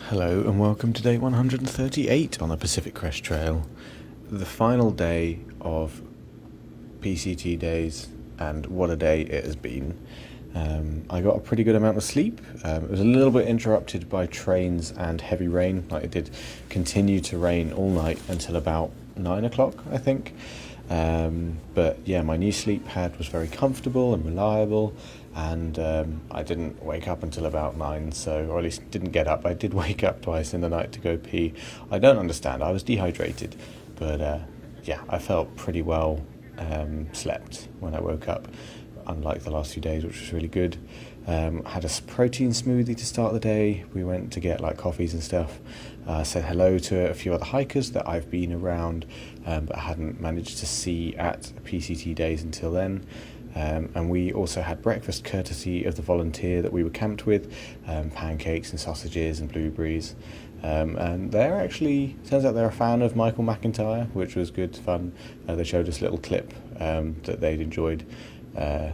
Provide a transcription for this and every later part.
Hello and welcome to day 138 on the Pacific Crest Trail, the final day of PCT days, and what a day it has been. I got a pretty good amount of sleep. It was a little bit interrupted by trains and heavy rain. It did continue to rain all night until about 9 o'clock, I think. But yeah, my new sleep pad was very comfortable and reliable, and I didn't wake up until about 9, or at least didn't get up. I did wake up twice in the night to go pee. I don't understand. I was dehydrated, but yeah, I felt pretty well slept when I woke up, unlike the last few days, which was really good. Had a protein smoothie to start the day. We went to get coffees and stuff. Said hello to a few other hikers that I've been around but hadn't managed to see at PCT days until then. And we also had breakfast courtesy of the volunteer that we were camped with, pancakes and sausages and blueberries. And turns out they're a fan of Michael McIntyre, which was good fun. They showed us a little clip that they'd enjoyed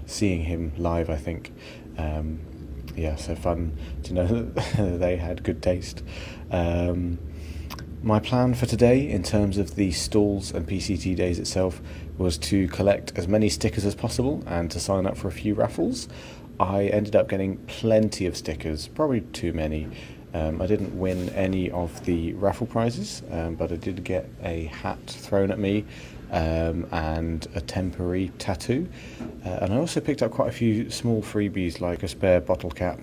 seeing him live, I think. So fun to know that they had good taste. My plan for today, in terms of the stalls and PCT days itself, was to collect as many stickers as possible and to sign up for a few raffles. I ended up getting plenty of stickers, probably too many. I didn't win any of the raffle prizes, but I did get a hat thrown at me and a temporary tattoo. And I also picked up quite a few small freebies, like a spare bottle cap,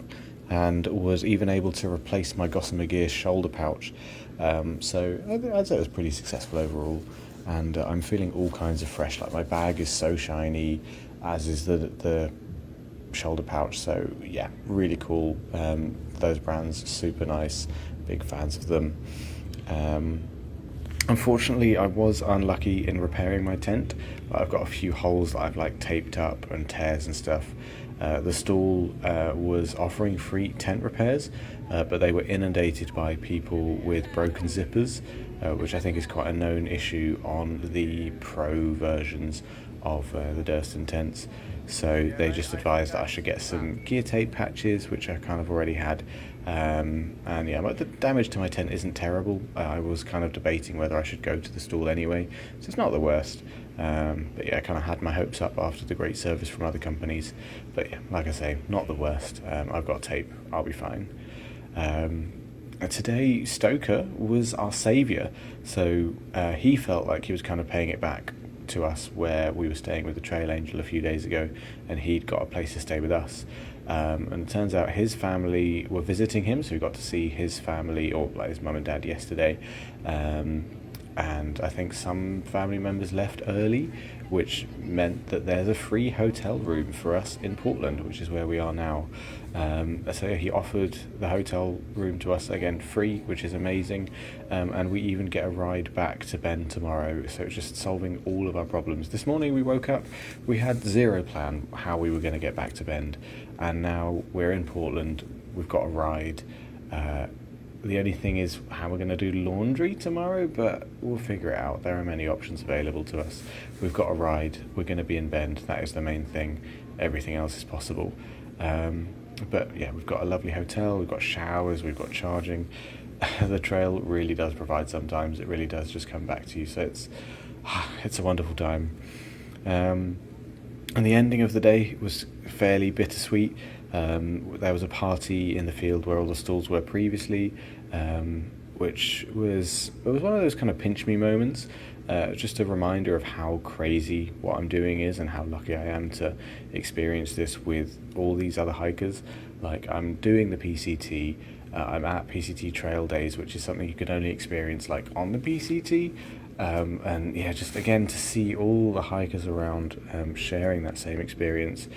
and was even able to replace my Gossamer Gear shoulder pouch. So I'd say it was pretty successful overall, and I'm feeling all kinds of fresh. My bag is so shiny, as is the shoulder pouch. So yeah, really cool. Those brands, super nice, big fans of them. Unfortunately, I was unlucky in repairing my tent. I've got a few holes that I've taped up and tears and stuff. The stall was offering free tent repairs, but they were inundated by people with broken zippers, which I think is quite a known issue on the pro versions of the Durston tents. So they just advised that I should get some gear tape patches, which I kind of already had. And yeah, the damage to my tent isn't terrible. I was kind of debating whether I should go to the stall anyway, so it's not the worst. But yeah, I kind of had my hopes up after the great service from other companies. But yeah, like I say, not the worst. I've got tape, I'll be fine. Today, Stoker was our saviour, so he felt like he was kind of paying it back to us where we were staying with the Trail Angel a few days ago, and he'd got a place to stay with us. And it turns out his family were visiting him, so we got to see his family, or his mum and dad, yesterday. And I think some family members left early, which meant that there's a free hotel room for us in Portland, which is where we are now. So he offered the hotel room to us, again, free, which is amazing. And we even get a ride back to Bend tomorrow, so it's just solving all of our problems. This morning we woke up, we had zero plan how we were going to get back to Bend, and now we're in Portland, we've got a ride. The only thing is how we're going to do laundry tomorrow, but we'll figure it out. There are many options available to us. We've got a ride, we're going to be in Bend, that is the main thing. Everything else is possible. But yeah, we've got a lovely hotel, we've got showers, we've got charging. The trail really does provide sometimes, it really does just come back to you, so it's a wonderful time. And the ending of the day was fairly bittersweet. There was a party in the field where all the stalls were previously, which was one of those kind of pinch me moments, just a reminder of how crazy what I'm doing is and how lucky I am to experience this with all these other hikers. I'm doing the PCT, I'm at PCT Trail Days, which is something you can only experience on the PCT. And yeah, just again to see all the hikers around sharing that same experience.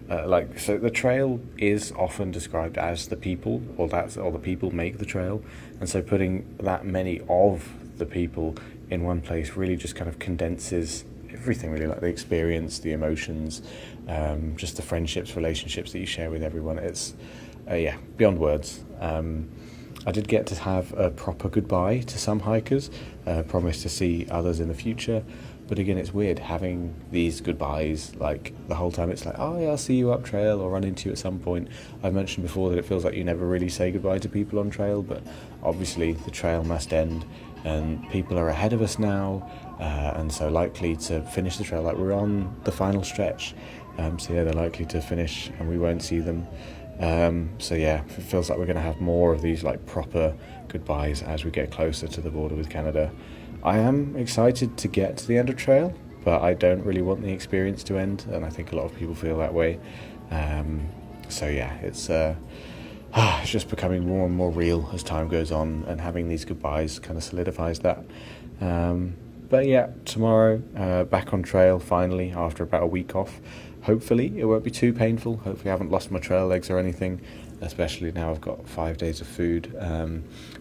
So the trail is often described as the people, or the people make the trail, and so putting that many of the people in one place really just kind of condenses everything, really, the experience, the emotions, just the friendships, relationships that you share with everyone. It's beyond words. I did get to have a proper goodbye to some hikers, promised to see others in the future, But again, it's weird having these goodbyes, like the whole time it's like, oh yeah, I'll see you up trail or run into you at some point. I've mentioned before that it feels like you never really say goodbye to people on trail, but obviously the trail must end and people are ahead of us now, and so likely to finish the trail. Like, we're on the final stretch, so yeah, they're likely to finish and we won't see them. So yeah, it feels like we're going to have more of these like proper goodbyes as we get closer to the border with Canada. I am excited to get to the end of trail, but I don't really want the experience to end, and I think a lot of people feel that way. So yeah, it's just becoming more and more real as time goes on, and having these goodbyes kind of solidifies that. But yeah, tomorrow, back on trail finally after about a week off. Hopefully it won't be too painful. Hopefully I haven't lost my trail legs or anything, especially now I've got 5 days of food.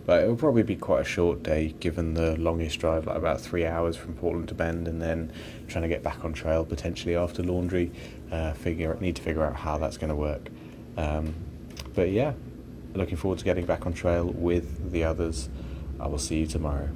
But it'll probably be quite a short day given the longest drive, like about 3 hours from Portland to Bend, and then trying to get back on trail potentially after laundry. Need to figure out how that's going to work. But yeah, looking forward to getting back on trail with the others. I will see you tomorrow.